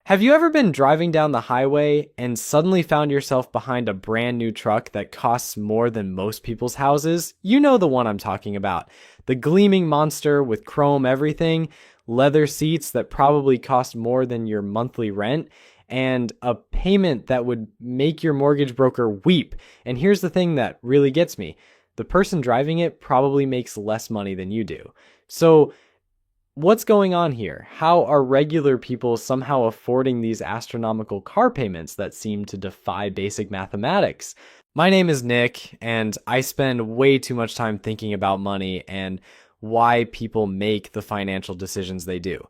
Have you ever been driving down the highway and suddenly found yourself behind a brand new truck that costs more than most people's houses? You know the one I'm talking about. The gleaming monster with chrome everything, leather seats that probably cost more than your monthly rent, and a payment that would make your mortgage broker weep. And here's the thing that really gets me. The person driving it probably makes less money than you do. So what's going on here? How are regular people somehow affording these astronomical car payments that seem to defy basic mathematics? My name is Nick, and I spend way too much time thinking about money and why people make the financial decisions they do.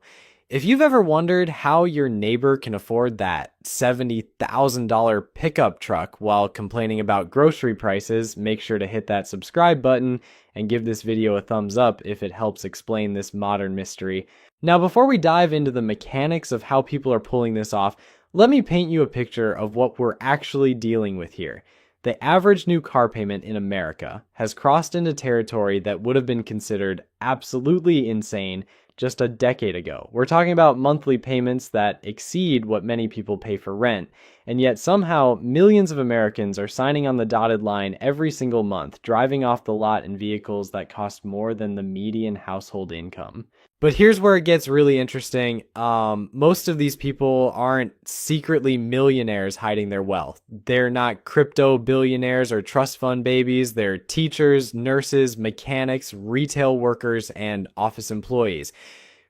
If you've ever wondered how your neighbor can afford that $70,000 pickup truck while complaining about grocery prices, make sure to hit that subscribe button and give this video a thumbs up if it helps explain this modern mystery. Now, before we dive into the mechanics of how people are pulling this off, let me paint you a picture of what we're actually dealing with here. The average new car payment in America has crossed into territory that would have been considered absolutely insane just a decade ago. We're talking about monthly payments that exceed what many people pay for rent, and yet somehow millions of Americans are signing on the dotted line every single month, driving off the lot in vehicles that cost more than the median household income. But here's where it gets really interesting. Most of these people aren't secretly millionaires hiding their wealth. They're not crypto billionaires or trust fund babies. They're teachers, nurses, mechanics, retail workers, and office employees.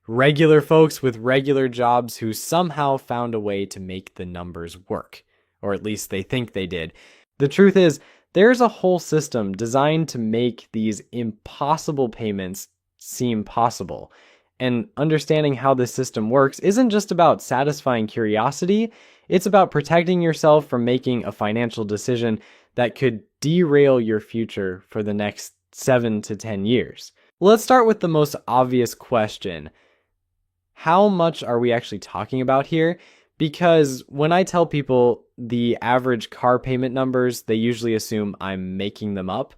Regular folks with regular jobs who somehow found a way to make the numbers work. Or at least they think they did. The truth is, there's a whole system designed to make these impossible payments seem possible. And understanding how this system works isn't just about satisfying curiosity, it's about protecting yourself from making a financial decision that could derail your future for the next 7 to 10 years. Let's start with the most obvious question. How much are we actually talking about here? Because when I tell people the average car payment numbers, they usually assume I'm making them up.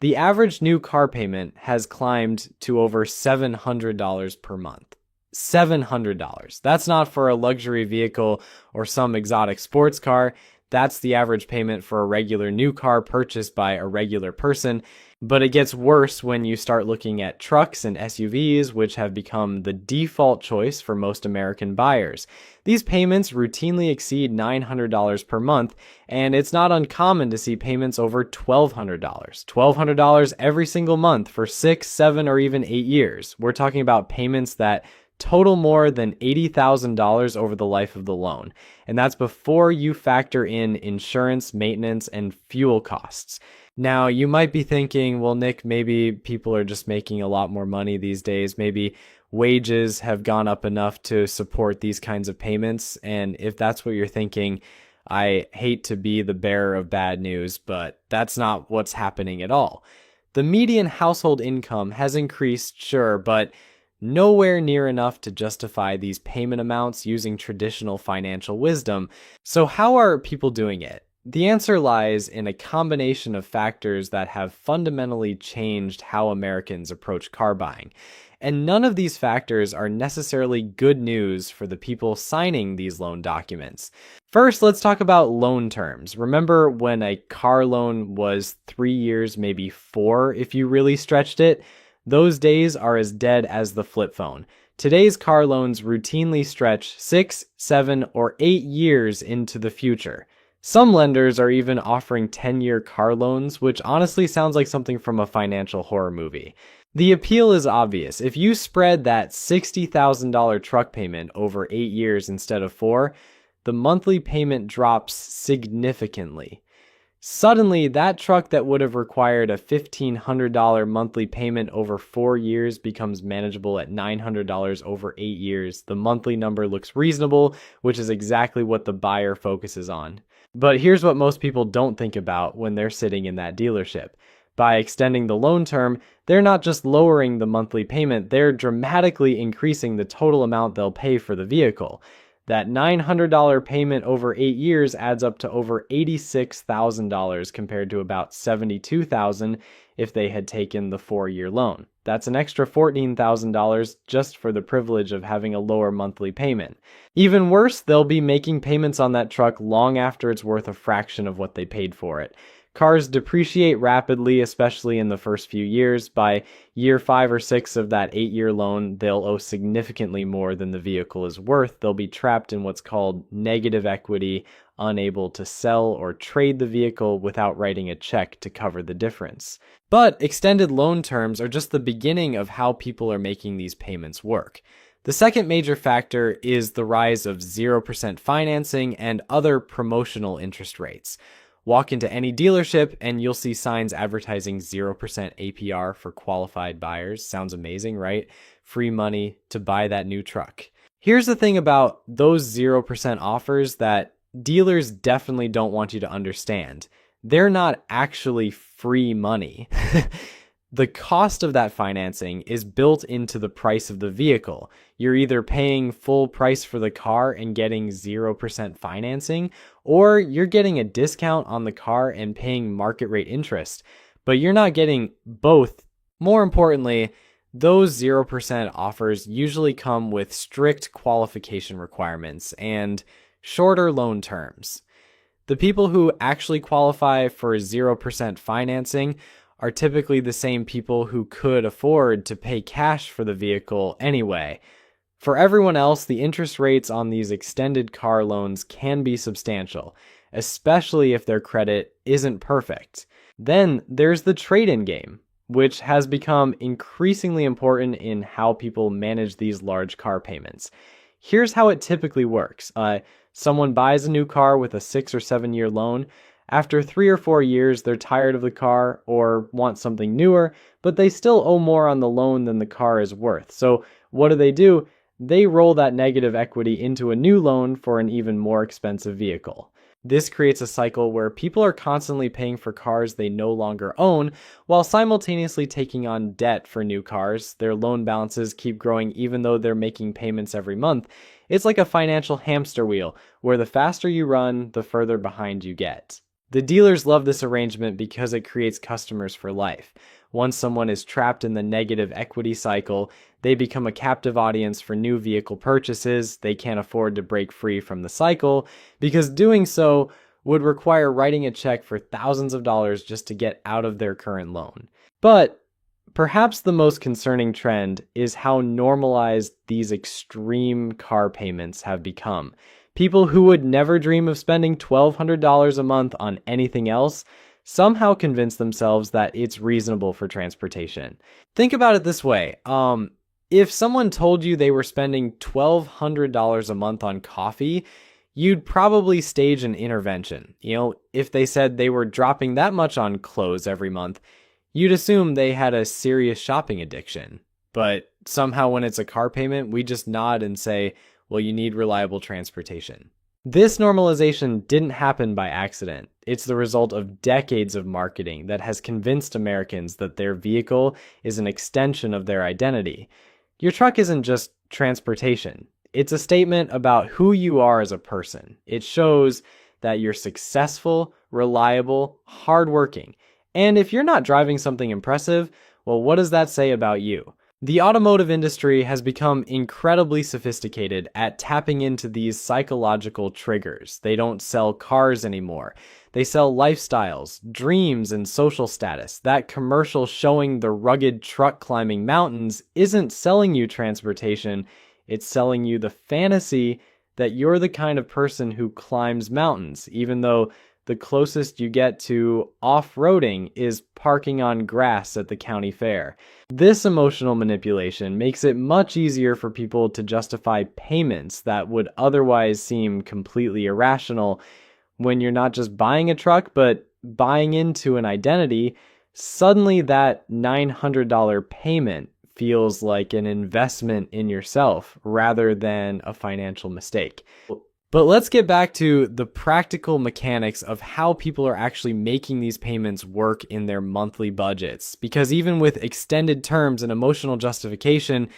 The average new car payment has climbed to over $700 per month. $700. That's not for a luxury vehicle or some exotic sports car. That's the average payment for a regular new car purchased by a regular person. But it gets worse when you start looking at trucks and SUVs, which have become the default choice for most American buyers. These payments routinely exceed $900 per month, and it's not uncommon to see payments over $1,200. $1,200 every single month for 6, 7, or even 8 years. We're talking about payments that total more than $80,000 over the life of the loan. And that's before you factor in insurance, maintenance, and fuel costs. Now, you might be thinking, well, Nick, maybe people are just making a lot more money these days. Maybe wages have gone up enough to support these kinds of payments. And if that's what you're thinking, I hate to be the bearer of bad news, but that's not what's happening at all. The median household income has increased, sure, but nowhere near enough to justify these payment amounts using traditional financial wisdom. So how are people doing it? The answer lies in a combination of factors that have fundamentally changed how Americans approach car buying. And none of these factors are necessarily good news for the people signing these loan documents. First, let's talk about loan terms. Remember when a car loan was 3 years, maybe 4 if you really stretched it? Those days are as dead as the flip phone. Today's car loans routinely stretch 6, 7, or 8 years into the future. Some lenders are even offering 10-year car loans, which honestly sounds like something from a financial horror movie. The appeal is obvious. If you spread that $60,000 truck payment over 8 years instead of 4, the monthly payment drops significantly. Suddenly, that truck that would have required a $1,500 monthly payment over 4 years becomes manageable at $900 over 8 years. The monthly number looks reasonable, which is exactly what the buyer focuses on. But here's what most people don't think about when they're sitting in that dealership. By extending the loan term, they're not just lowering the monthly payment, they're dramatically increasing the total amount they'll pay for the vehicle. That $900 payment over 8 years adds up to over $86,000 compared to about $72,000 if they had taken the 4-year loan. That's an extra $14,000 just for the privilege of having a lower monthly payment. Even worse, they'll be making payments on that truck long after it's worth a fraction of what they paid for it. Cars depreciate rapidly, especially in the first few years. By year 5 or 6 of that 8-year loan, they'll owe significantly more than the vehicle is worth. They'll be trapped in what's called negative equity, unable to sell or trade the vehicle without writing a check to cover the difference. But extended loan terms are just the beginning of how people are making these payments work. The second major factor is the rise of 0% financing and other promotional interest rates. Walk into any dealership and you'll see signs advertising 0% APR for qualified buyers. Sounds amazing, right? Free money to buy that new truck. Here's the thing about those 0% offers that dealers definitely don't want you to understand. They're not actually free money. The cost of that financing is built into the price of the vehicle. You're either paying full price for the car and getting 0% financing, or you're getting a discount on the car and paying market rate interest. But you're not getting both. More importantly, those 0% offers usually come with strict qualification requirements and shorter loan terms. The people who actually qualify for 0% financing are typically the same people who could afford to pay cash for the vehicle anyway. For everyone else, the interest rates on these extended car loans can be substantial, especially if their credit isn't perfect. Then there's the trade-in game, which has become increasingly important in how people manage these large car payments. Here's how it typically works. Someone buys a new car with a 6 or 7 year loan. After 3 or 4 years, they're tired of the car or want something newer, but they still owe more on the loan than the car is worth. So what do? They roll that negative equity into a new loan for an even more expensive vehicle. This creates a cycle where people are constantly paying for cars they no longer own, while simultaneously taking on debt for new cars. Their loan balances keep growing even though they're making payments every month. It's like a financial hamster wheel, where the faster you run, the further behind you get. The dealers love this arrangement because it creates customers for life. Once someone is trapped in the negative equity cycle, they become a captive audience for new vehicle purchases. They can't afford to break free from the cycle because doing so would require writing a check for thousands of dollars just to get out of their current loan. But perhaps the most concerning trend is how normalized these extreme car payments have become. People who would never dream of spending $1,200 a month on anything else somehow convince themselves that it's reasonable for transportation. Think about it this way. If someone told you they were spending $1,200 a month on coffee, you'd probably stage an intervention. If they said they were dropping that much on clothes every month, you'd assume they had a serious shopping addiction. But somehow when it's a car payment, we just nod and say, well, you need reliable transportation. This normalization didn't happen by accident. It's the result of decades of marketing that has convinced Americans that their vehicle is an extension of their identity. Your truck isn't just transportation. It's a statement about who you are as a person. It shows that you're successful, reliable, hardworking. And if you're not driving something impressive, well, what does that say about you? The automotive industry has become incredibly sophisticated at tapping into these psychological triggers. They don't sell cars anymore. They sell lifestyles, dreams, and social status. That commercial showing the rugged truck climbing mountains isn't selling you transportation. It's selling you the fantasy that you're the kind of person who climbs mountains, even though the closest you get to off-roading is parking on grass at the county fair. This emotional manipulation makes it much easier for people to justify payments that would otherwise seem completely irrational. When you're not just buying a truck, but buying into an identity, suddenly that $900 payment feels like an investment in yourself rather than a financial mistake. But let's get back to the practical mechanics of how people are actually making these payments work in their monthly budgets. Because even with extended terms and emotional justification,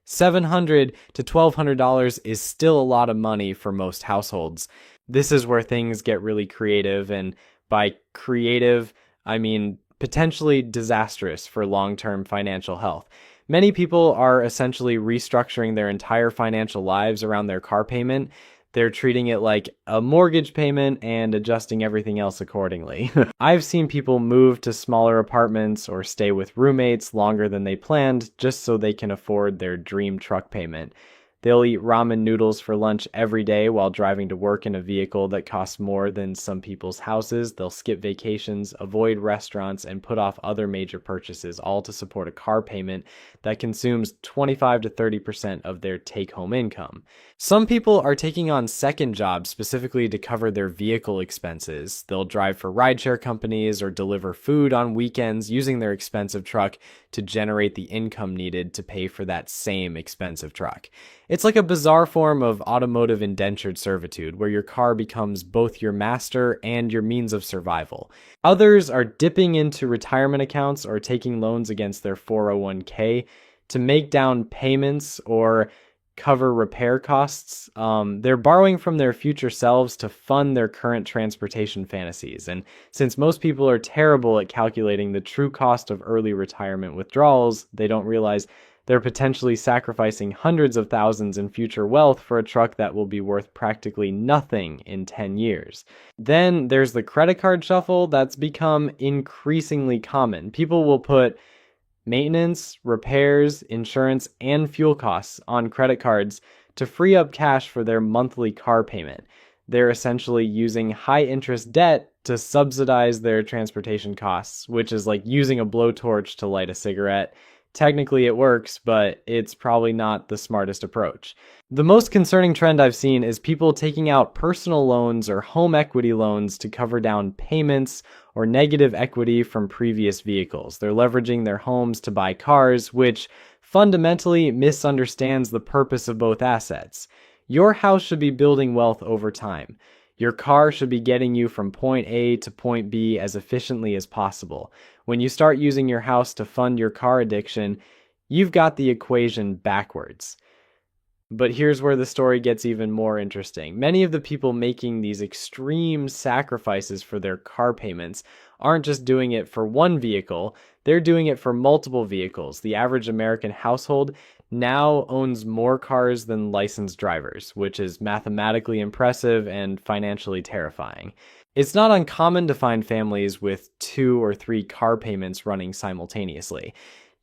$700 to $1,200 is still a lot of money for most households. This is where things get really creative, and by creative, I mean potentially disastrous for long-term financial health. Many people are essentially restructuring their entire financial lives around their car payment. They're treating it like a mortgage payment and adjusting everything else accordingly. I've seen people move to smaller apartments or stay with roommates longer than they planned just so they can afford their dream truck payment. They'll eat ramen noodles for lunch every day while driving to work in a vehicle that costs more than some people's houses. They'll skip vacations, avoid restaurants, and put off other major purchases, all to support a car payment that consumes 25 to 30% of their take-home income. Some people are taking on second jobs specifically to cover their vehicle expenses. They'll drive for rideshare companies or deliver food on weekends using their expensive truck to generate the income needed to pay for that same expensive truck. It's like a bizarre form of automotive indentured servitude where your car becomes both your master and your means of survival. Others are dipping into retirement accounts or taking loans against their 401k to make down payments or cover repair costs. They're borrowing from their future selves to fund their current transportation fantasies. And since most people are terrible at calculating the true cost of early retirement withdrawals, they don't realize they're potentially sacrificing hundreds of thousands in future wealth for a truck that will be worth practically nothing in 10 years. Then there's the credit card shuffle that's become increasingly common. People will put maintenance, repairs, insurance, and fuel costs on credit cards to free up cash for their monthly car payment. They're essentially using high-interest debt to subsidize their transportation costs, which is like using a blowtorch to light a cigarette. Technically it works, but it's probably not the smartest approach. The most concerning trend I've seen is people taking out personal loans or home equity loans to cover down payments or negative equity from previous vehicles. They're leveraging their homes to buy cars, which fundamentally misunderstands the purpose of both assets. Your house should be building wealth over time. Your car should be getting you from point A to point B as efficiently as possible. When you start using your house to fund your car addiction, you've got the equation backwards. But here's where the story gets even more interesting. Many of the people making these extreme sacrifices for their car payments aren't just doing it for one vehicle, they're doing it for multiple vehicles. The average American household now owns more cars than licensed drivers, which is mathematically impressive and financially terrifying. It's not uncommon to find families with 2 or 3 car payments running simultaneously.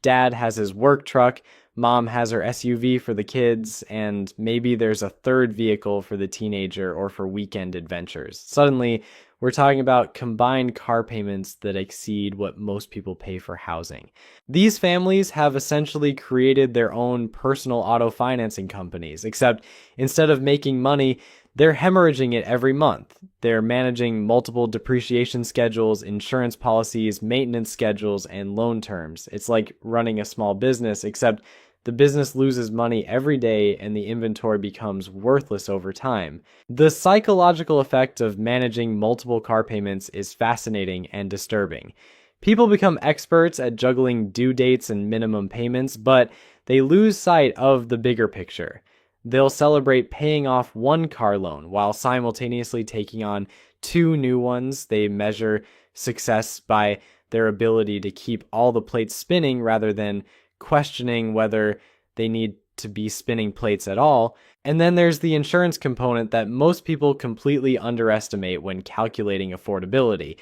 Dad has his work truck, mom has her SUV for the kids, and maybe there's a third vehicle for the teenager or for weekend adventures. Suddenly, we're talking about combined car payments that exceed what most people pay for housing. These families have essentially created their own personal auto financing companies, except instead of making money, they're hemorrhaging it every month. They're managing multiple depreciation schedules, insurance policies, maintenance schedules, and loan terms. It's like running a small business, except the business loses money every day and the inventory becomes worthless over time. The psychological effect of managing multiple car payments is fascinating and disturbing. People become experts at juggling due dates and minimum payments, but they lose sight of the bigger picture. They'll celebrate paying off one car loan while simultaneously taking on 2 new ones. They measure success by their ability to keep all the plates spinning rather than questioning whether they need to be spinning plates at all. And then there's the insurance component that most people completely underestimate when calculating affordability.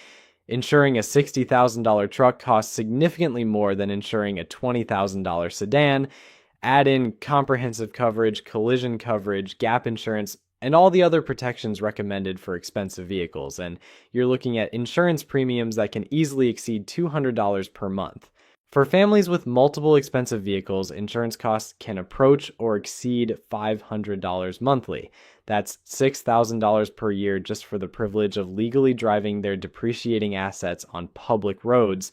Insuring a $60,000 truck costs significantly more than insuring a $20,000 sedan. Add in comprehensive coverage, collision coverage, gap insurance, and all the other protections recommended for expensive vehicles, and you're looking at insurance premiums that can easily exceed $200 per month. For families with multiple expensive vehicles, insurance costs can approach or exceed $500 monthly. That's $6,000 per year just for the privilege of legally driving their depreciating assets on public roads.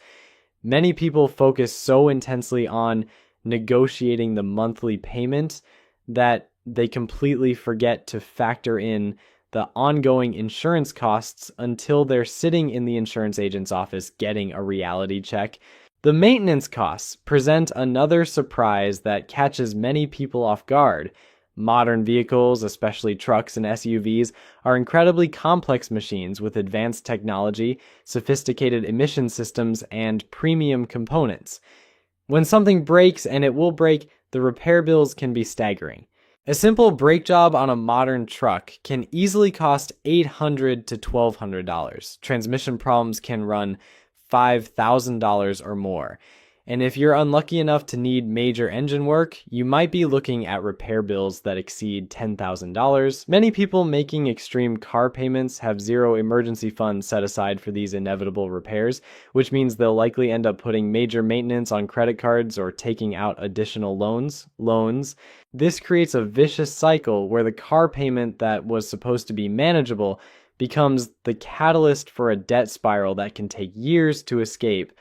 Many people focus so intensely on negotiating the monthly payment that they completely forget to factor in the ongoing insurance costs until they're sitting in the insurance agent's office getting a reality check. The maintenance costs present another surprise that catches many people off guard. Modern vehicles, especially trucks and SUVs, are incredibly complex machines with advanced technology, sophisticated emission systems, and premium components. When something breaks, and it will break, the repair bills can be staggering. A simple brake job on a modern truck can easily cost $800 to $1,200. Transmission problems can run $5,000 or more. And if you're unlucky enough to need major engine work, you might be looking at repair bills that exceed $10,000. Many people making extreme car payments have zero emergency funds set aside for these inevitable repairs, which means they'll likely end up putting major maintenance on credit cards or taking out additional loans. This creates a vicious cycle where the car payment that was supposed to be manageable becomes the catalyst for a debt spiral that can take years to escape.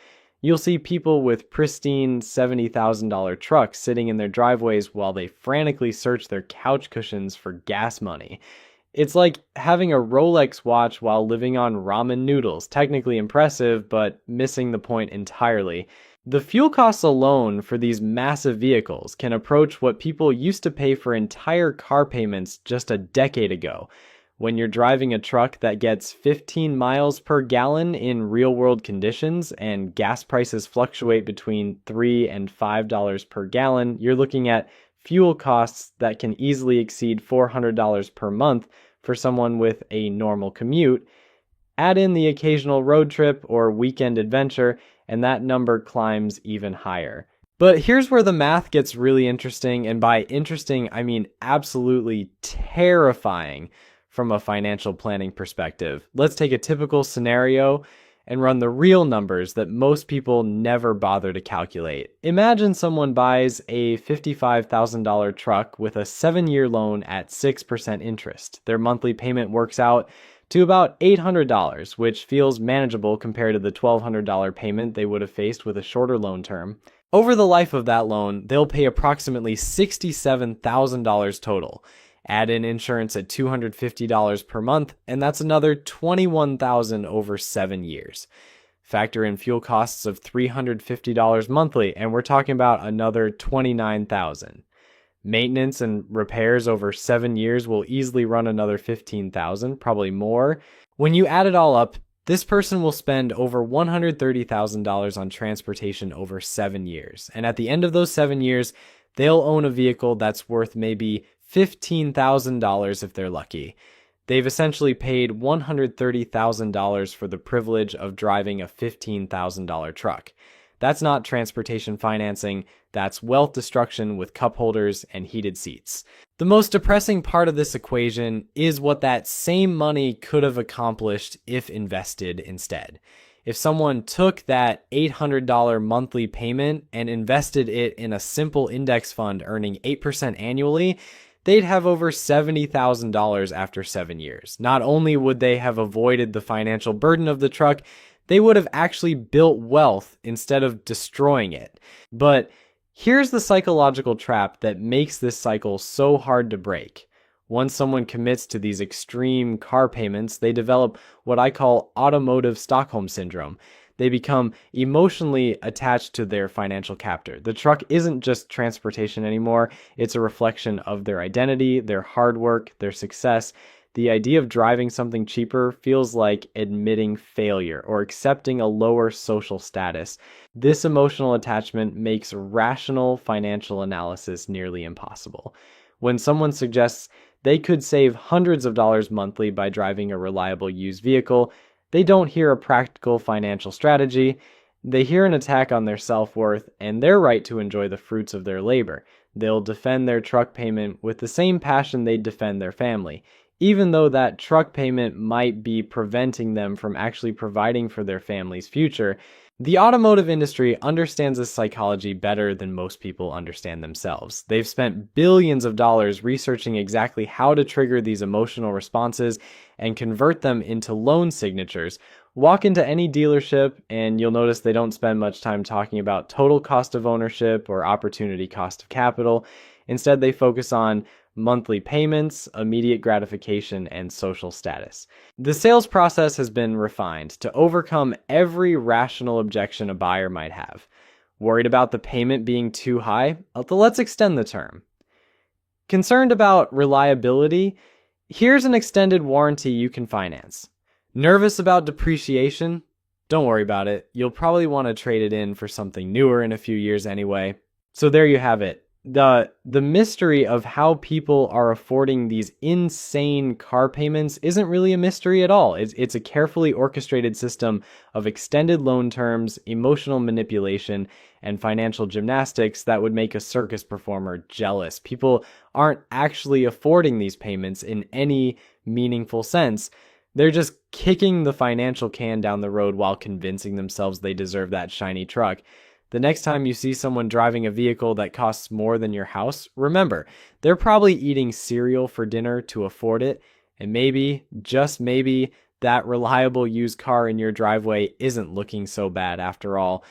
You'll see people with pristine $70,000 trucks sitting in their driveways while they frantically search their couch cushions for gas money. It's like having a Rolex watch while living on ramen noodles. Technically impressive, but missing the point entirely. The fuel costs alone for these massive vehicles can approach what people used to pay for entire car payments just a decade ago. When you're driving a truck that gets 15 miles per gallon in real-world conditions and gas prices fluctuate between $3 and $5 per gallon, you're looking at fuel costs that can easily exceed $400 per month for someone with a normal commute. Add in the occasional road trip or weekend adventure, and that number climbs even higher. But here's where the math gets really interesting, and by interesting, I mean absolutely terrifying. From a financial planning perspective, let's take a typical scenario and run the real numbers that most people never bother to calculate. Imagine someone buys a $55,000 truck with a 7-year loan at 6% interest. Their monthly payment works out to about $800, which feels manageable compared to the $1,200 payment they would have faced with a shorter loan term. Over the life of that loan, they'll pay approximately $67,000 total. Add in insurance at $250 per month, and that's another $21,000 over 7 years. Factor in fuel costs of $350 monthly, and we're talking about another $29,000. Maintenance and repairs over 7 years will easily run another $15,000, probably more. When you add it all up, this person will spend over $130,000 on transportation over 7 years. And at the end of those 7 years, they'll own a vehicle that's worth maybe $15,000 if they're lucky. They've essentially paid $130,000 for the privilege of driving a $15,000 truck. That's not transportation financing, that's wealth destruction with cup holders and heated seats. The most depressing part of this equation is what that same money could have accomplished if invested instead. If someone took that $800 monthly payment and invested it in a simple index fund earning 8% annually, they'd have over $70,000 after 7 years. Not only would they have avoided the financial burden of the truck, they would have actually built wealth instead of destroying it. But here's the psychological trap that makes this cycle so hard to break. Once someone commits to these extreme car payments, they develop what I call automotive Stockholm syndrome. They become emotionally attached to their financial captor. The truck isn't just transportation anymore. It's a reflection of their identity, their hard work, their success. The idea of driving something cheaper feels like admitting failure or accepting a lower social status. This emotional attachment makes rational financial analysis nearly impossible. When someone suggests they could save hundreds of dollars monthly by driving a reliable used vehicle, they don't hear a practical financial strategy. They hear an attack on their self-worth and their right to enjoy the fruits of their labor. They'll defend their truck payment with the same passion they'd defend their family, even though that truck payment might be preventing them from actually providing for their family's future. The automotive industry understands this psychology better than most people understand themselves. They've spent billions of dollars researching exactly how to trigger these emotional responses and convert them into loan signatures. Walk into any dealership and you'll notice they don't spend much time talking about total cost of ownership or opportunity cost of capital. Instead, they focus on monthly payments, immediate gratification, and social status. The sales process has been refined to overcome every rational objection a buyer might have. Worried about the payment being too high? Let's extend the term. Concerned about reliability? Here's an extended warranty you can finance. Nervous about depreciation? Don't worry about it. You'll probably want to trade it in for something newer in a few years anyway. So there you have it. The mystery of how people are affording these insane car payments isn't really a mystery at all. It's a carefully orchestrated system of extended loan terms, emotional manipulation, and financial gymnastics that would make a circus performer jealous. People aren't actually affording these payments in any meaningful sense. They're just kicking the financial can down the road while convincing themselves they deserve that shiny truck. The next time you see someone driving a vehicle that costs more than your house, remember, they're probably eating cereal for dinner to afford it, and maybe, just maybe, that reliable used car in your driveway isn't looking so bad after all.